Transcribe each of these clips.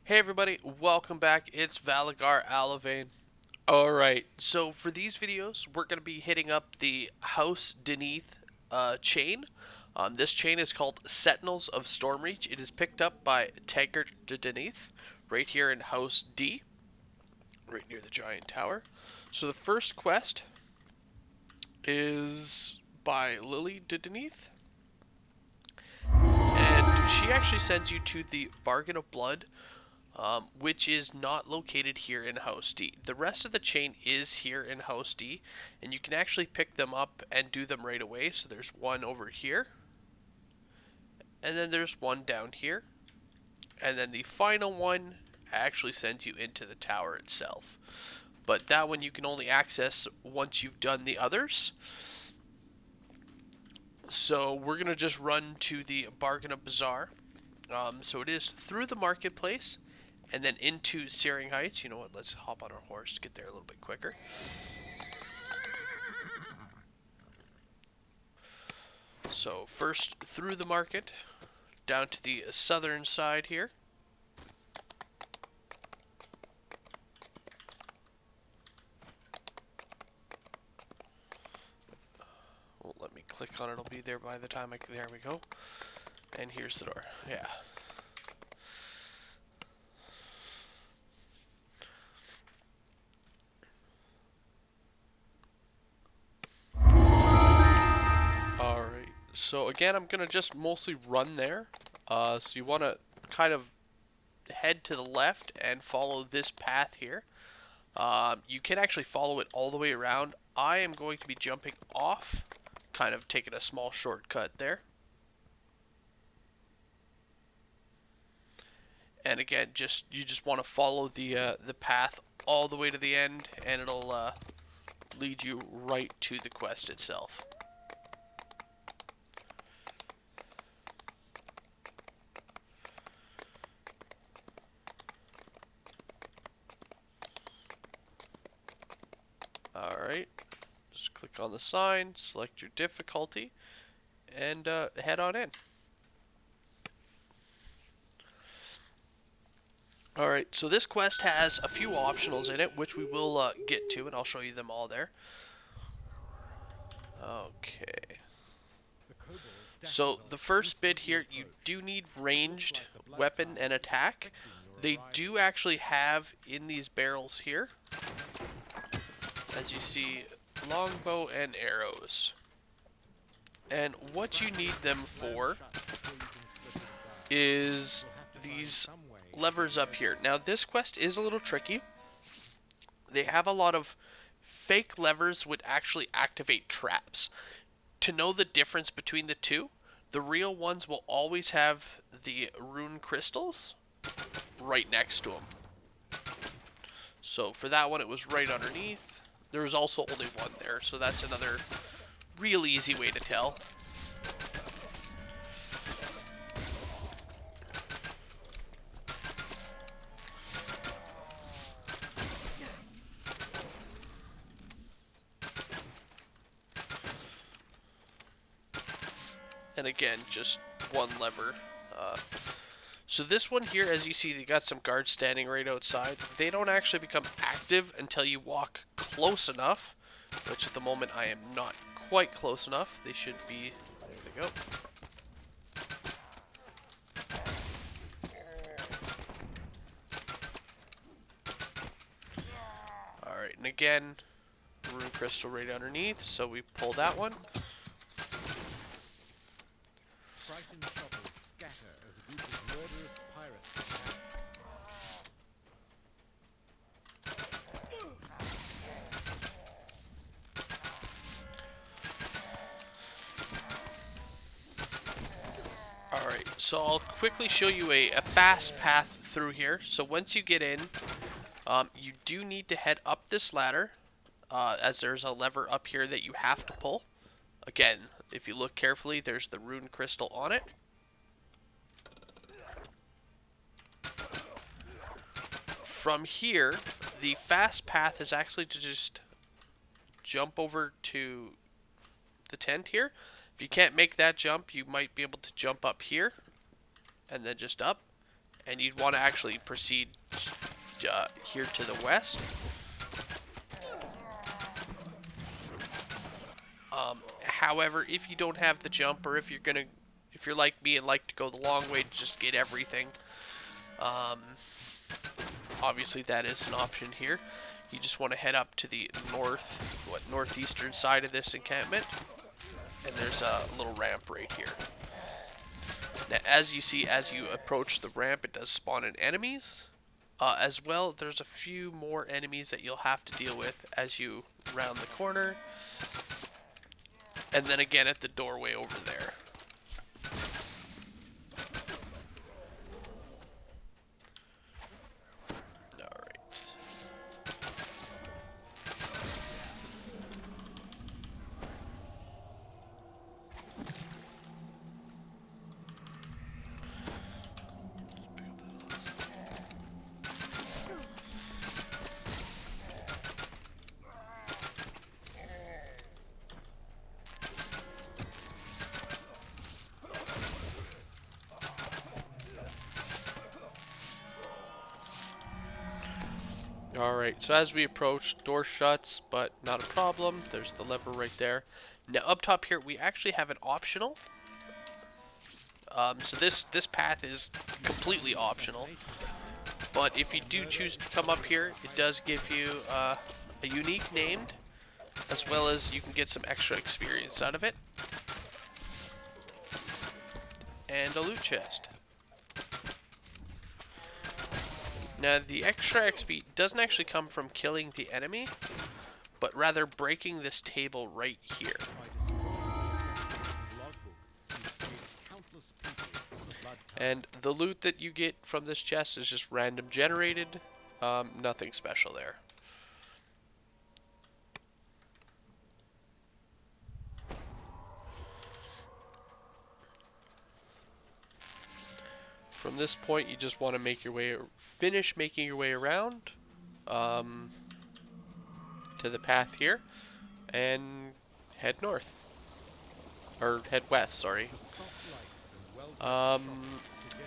Hey everybody, welcome back. It's Valagar Aloevain. Alright, so for these videos, we're going to be hitting up the House Beneath chain. This chain is called Sentinels of Stormreach. It is picked up by Taggart de Deneath, right here in House D, right near the giant tower. So the first quest is by Lily de Deneath, and she actually sends you to the Bargain of Blood, which is not located here in House D. The rest of the chain is here in House D, and you can actually pick them up and do them right away. So there's one over here, and then there's one down here, and then the final one actually sends you into the tower itself. But that one you can only access once you've done the others. So we're going to just run to the Bargain of Bazaar. So it is through the marketplace and then into Searing Heights. You know what? Let's hop on our horse to get there a little bit quicker. So first through the market, down to the southern side here. Won't let me click on it. It'll be there by the time there we go. And here's the door. Yeah. Alright. So again, I'm going to just mostly run there. So you want to kind of head to the left and follow this path here. You can actually follow it all the way around. I am going to be jumping off, kind of taking a small shortcut there. And again, you just want to follow the path all the way to the end, and it'll lead you right to the quest itself. Alright, just click on the sign, select your difficulty, and head on in. Alright, so this quest has a few optionals in it, which we will get to, and I'll show you them all there. Okay. So the first bit here, you do need ranged weapon and attack. They do actually have in these barrels here, as you see, longbow and arrows. And what you need them for is these levers up here. Now this quest is a little tricky. They have a lot of fake levers which actually activate traps. To know the difference between the two, the real ones will always have the rune crystals right next to them. So for that one, it was right underneath. There was also only one there, so that's another real easy way to tell. And again, just one lever. So this one here, as you see, they got some guards standing right outside. They don't actually become active until you walk close enough, which at the moment I am not quite close enough. They should be, there they go. Alright, and again, rune crystal right underneath, so we pull that one. Frightened shoppers scatter as a group of murderous pirates attack. Alright, so I'll quickly show you a fast path through here. So once you get in, you do need to head up this ladder, as there's a lever up here that you have to pull. Again, if you look carefully, there's the rune crystal on it. From here, the fast path is actually to just jump over to the tent here. If you can't make that jump, you might be able to jump up here and then just up. and you'd want to actually proceed here to the west. However, if you don't have the jump, or if you're like me and like to go the long way to just get everything, obviously that is an option here. You just want to head up to the northeastern side of this encampment, and there's a little ramp right here. Now, as you see, as you approach the ramp, it does spawn in enemies. As well, there's a few more enemies that you'll have to deal with as you round the corner. And then again at the doorway over there. Alright. Alright, so as we approach, door shuts, but not a problem. There's the lever right there. Now up top here, we actually have an optional. So this path is completely optional. But if you do choose to come up here, it does give you a unique named, as well as you can get some extra experience out of it. And a loot chest. Now, the extra XP doesn't actually come from killing the enemy, but rather breaking this table right here. And the loot that you get from this chest is just random generated, nothing special there. From this point, you just want to make your way, finish making your way around to the path here, and head north, or head west. Sorry.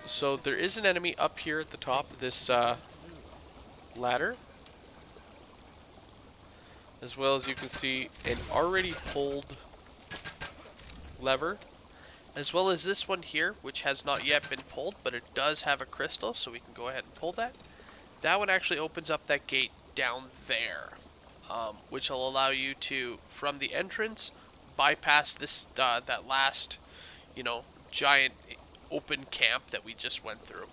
So there is an enemy up here at the top of this ladder, as well as you can see an already pulled lever. As well as this one here, which has not yet been pulled, but it does have a crystal, so we can go ahead and pull that. That one actually opens up that gate down there, which will allow you to, from the entrance, bypass this that last, giant open camp that we just went through.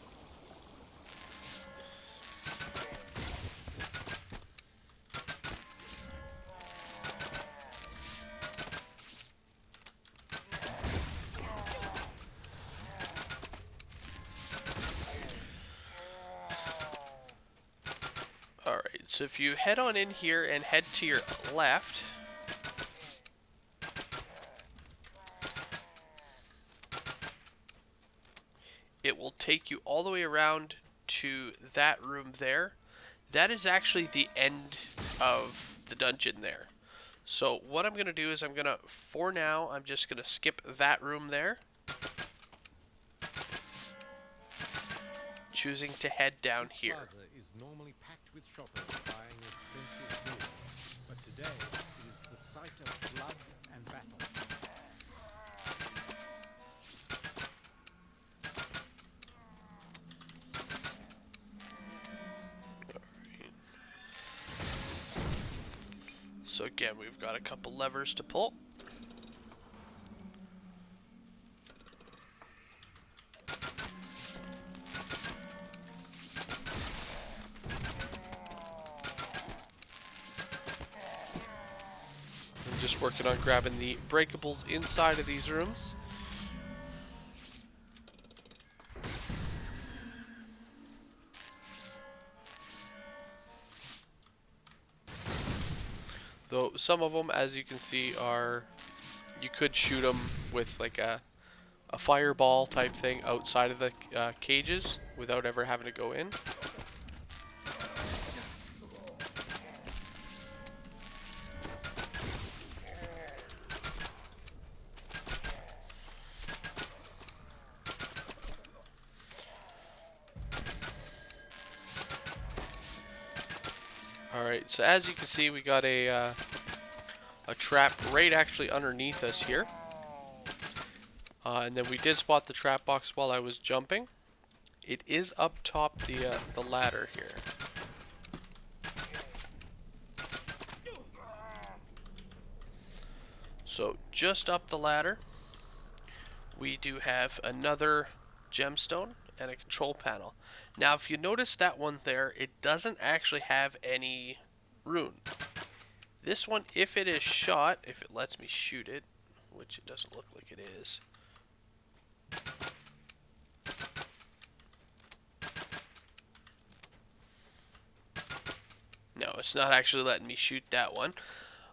Alright, so if you head on in here and head to your left, it will take you all the way around to that room there. That is actually the end of the dungeon there. So what I'm going to do is for now, I'm just going to skip that room there. Choosing to head down here. Plaza is normally packed with shoppers buying expensive goods, but today it is the site of blood and battle. So again, we've got a couple levers to pull. I'm just working on grabbing the breakables inside of these rooms. Though some of them, as you can see, you could shoot them with like a fireball type thing outside of the cages without ever having to go in. Alright, so as you can see, we got a trap right actually underneath us here. And then we did spot the trap box while I was jumping. It is up top the ladder here. So just up the ladder, we do have another gemstone and a control panel. Now, if you notice that one there, it doesn't actually have any rune. This one, if it is shot, if it lets me shoot it, which it doesn't look like it is. No, it's not actually letting me shoot that one.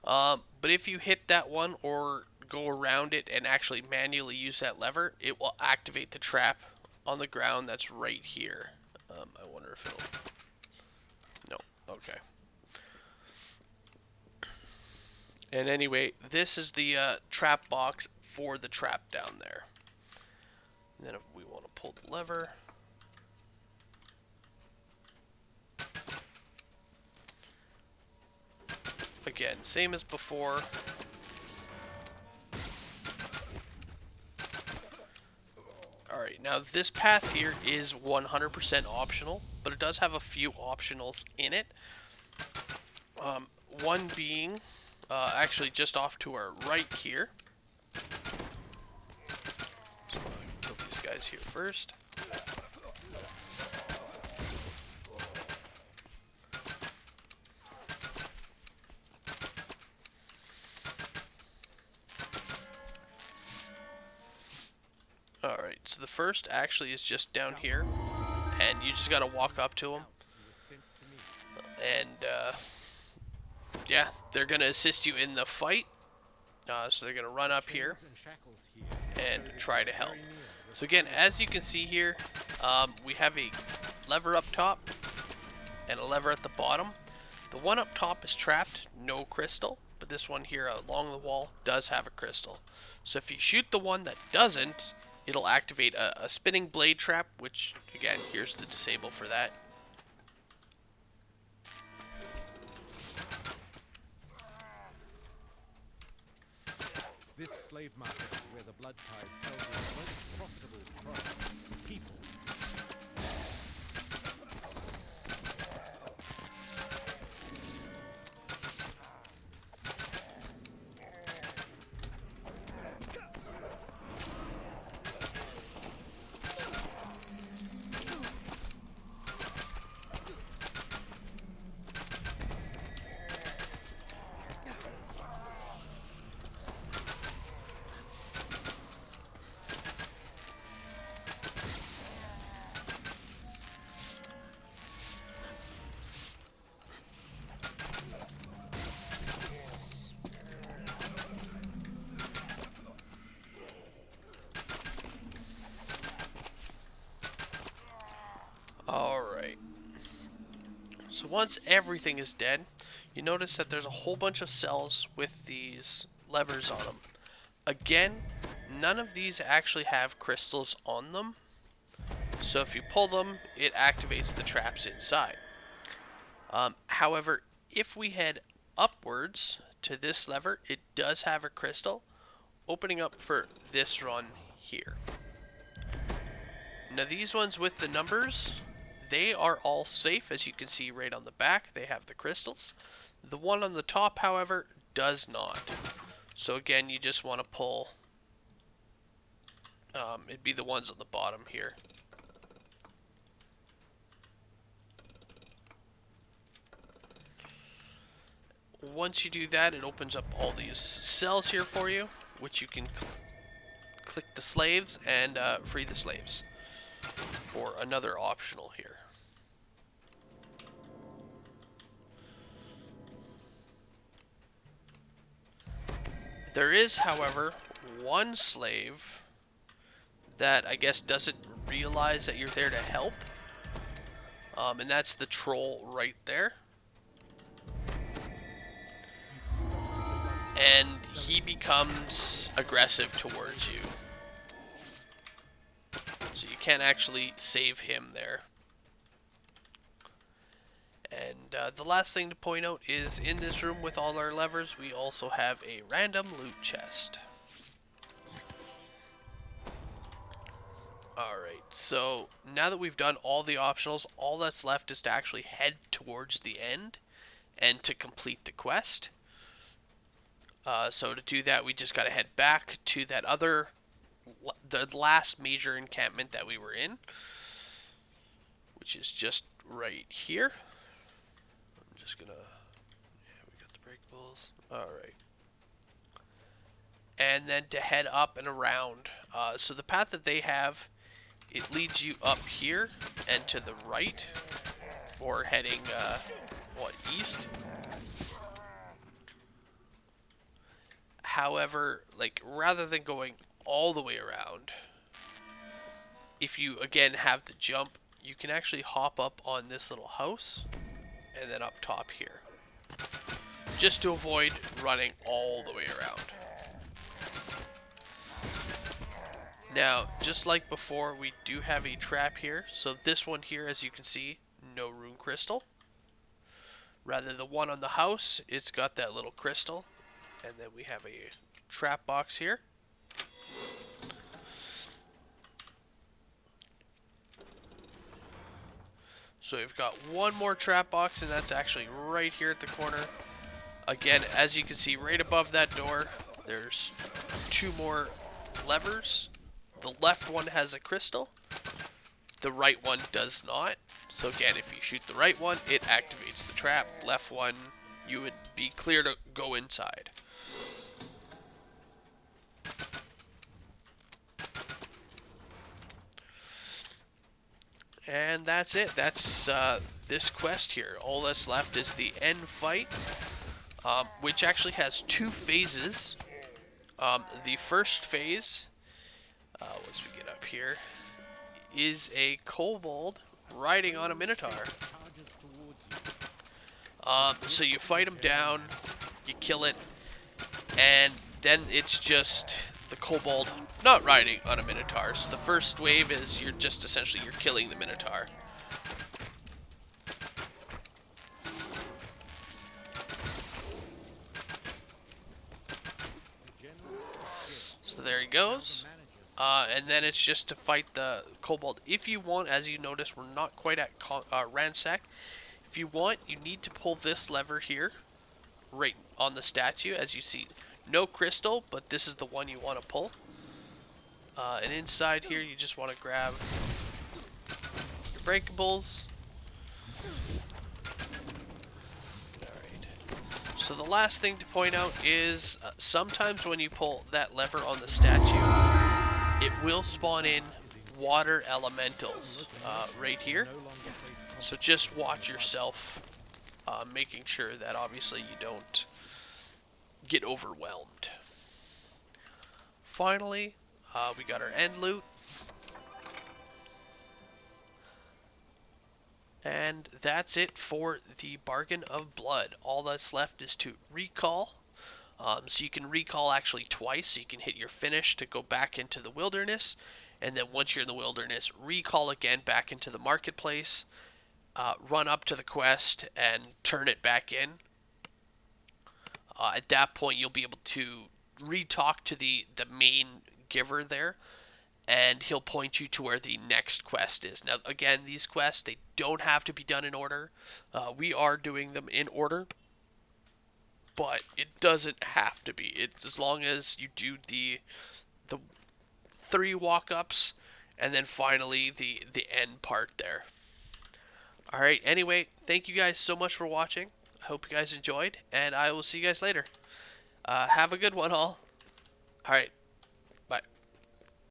But if you hit that one or go around it and actually manually use that lever, it will activate the trap on the ground that's right here. I wonder if it'll... No, okay. And anyway, this is the trap box for the trap down there. And then if we want to pull the lever... Again, same as before. Alright, now this path here is 100% optional, but it does have a few optionals in it. One being actually just off to our right here. So kill these guys here first. Alright, so the first actually is just down here, and you just gotta walk up to them. And yeah, they're gonna assist you in the fight. So they're gonna run up here and try to help. So again, as you can see here, we have a lever up top and a lever at the bottom. The one up top is trapped, no crystal, but this one here along the wall does have a crystal. So if you shoot the one that doesn't, it'll activate a spinning blade trap, which again, here's the disable for that. This slave market is where the blood tide sells its most profitable product, people. Alright. So once everything is dead, you notice that there's a whole bunch of cells with these levers on them. Again, none of these actually have crystals on them. So if you pull them, it activates the traps inside. However, if we head upwards to this lever, it does have a crystal, opening up for this run here. Now these ones with the numbers, they are all safe, as you can see right on the back. They have the crystals. The one on the top, however, does not. So again, you just want to pull. It'd be the ones on the bottom here. Once you do that, it opens up all these cells here for you, which you can click the slaves and free the slaves for another optional here. There is, however, one slave that I guess doesn't realize that you're there to help, and that's the troll right there. And he becomes aggressive towards you. So you can't actually save him there. And the last thing to point out is in this room with all our levers, we also have a random loot chest. Alright, so now that we've done all the optionals, all that's left is to actually head towards the end and to complete the quest. So to do that, we just gotta head back to that the last major encampment that we were in, which is just right here. I'm just gonna, yeah, we got the breakables. Alright. And then to head up and around. So the path that they have, it leads you up here and to the right, or heading, east. However, like, rather than going all the way around, if you, again, have the jump, you can actually hop up on this little house, and then up top here. Just to avoid running all the way around. Now, just like before, we do have a trap here. So this one here, as you can see, no rune crystal. Rather, the one on the house, it's got that little crystal. And then we have a trap box here. So we've got one more trap box, and that's actually right here at the corner. Again, as you can see right above that door, there's two more levers. The left one has a crystal. The right one does not. So again, if you shoot the right one, it activates the trap. Left one, you would be clear to go inside. And that's it. That's this quest here. All that's left is the end fight, which actually has two phases. The first phase, once we get up here, is a kobold riding on a minotaur. So you fight him down, you kill it, and then it's just the kobold not riding on a minotaur. So the first wave is you're killing the minotaur. So there he goes. And then it's just to fight the kobold. If you want, as you notice, we're not quite at ransack. If you want, you need to pull this lever here, right on the statue, as you see. No crystal, but this is the one you want to pull. And inside here, you just want to grab your breakables. Alright. So the last thing to point out is sometimes when you pull that lever on the statue, it will spawn in water elementals right here. So just watch yourself, making sure that obviously you don't get overwhelmed. Finally, we got our end loot. And that's it for the Bargain of Blood. All that's left is to recall. So you can recall actually twice. So you can hit your finish to go back into the wilderness. And then once you're in the wilderness, recall again back into the marketplace. Run up to the quest and turn it back in. At that point, you'll be able to re-talk to the main giver there, and he'll point you to where the next quest is. Now, again, these quests, they don't have to be done in order. We are doing them in order, but it doesn't have to be. It's as long as you do the 3 walk-ups, and then finally the end part there. Alright, anyway, thank you guys so much for watching. I hope you guys enjoyed, and I will see you guys later. Have a good one, all. Alright.